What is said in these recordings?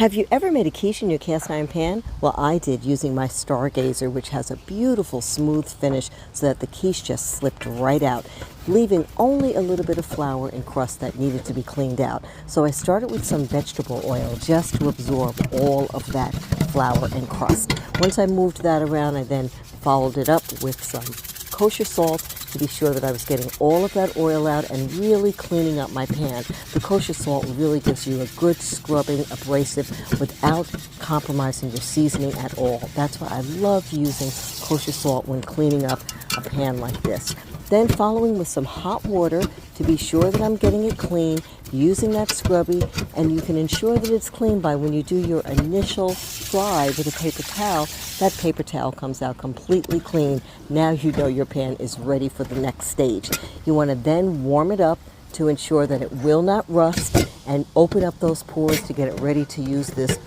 Have you ever made a quiche in your cast iron pan? Well, I did, using my Stargazer, which has a beautiful smooth finish so that the quiche just slipped right out, leaving only a little bit of flour and crust that needed to be cleaned out. So I started with some vegetable oil just to absorb all of that flour and crust. Once I moved that around, I then followed it up with some kosher salt to be sure that I was getting all of that oil out and really cleaning up my pan. The kosher salt really gives you a good scrubbing abrasive without compromising your seasoning at all. That's why I love using kosher salt when cleaning up a pan like this. Then following with some hot water to be sure that I'm getting it clean, using that scrubby, and you can ensure that it's clean by when you do your initial dry with a paper towel, that paper towel comes out completely clean. Now you know your pan is ready for the next stage. You want to then warm it up to ensure that it will not rust and open up those pores to get it ready to use this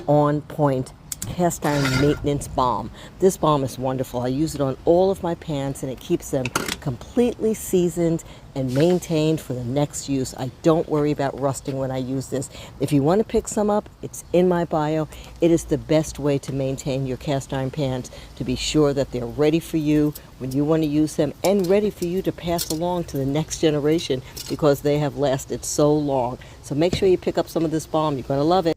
on point cast iron maintenance balm. This balm is wonderful. I use it on all of my pans and it keeps them completely seasoned and maintained for the next use. I don't worry about rusting when I use this. If you want to pick some up, it's in my bio. It is the best way to maintain your cast iron pans, to be sure that they're ready for you when you want to use them and ready for you to pass along to the next generation because they have lasted so long. So make sure you pick up some of this balm. You're going to love it.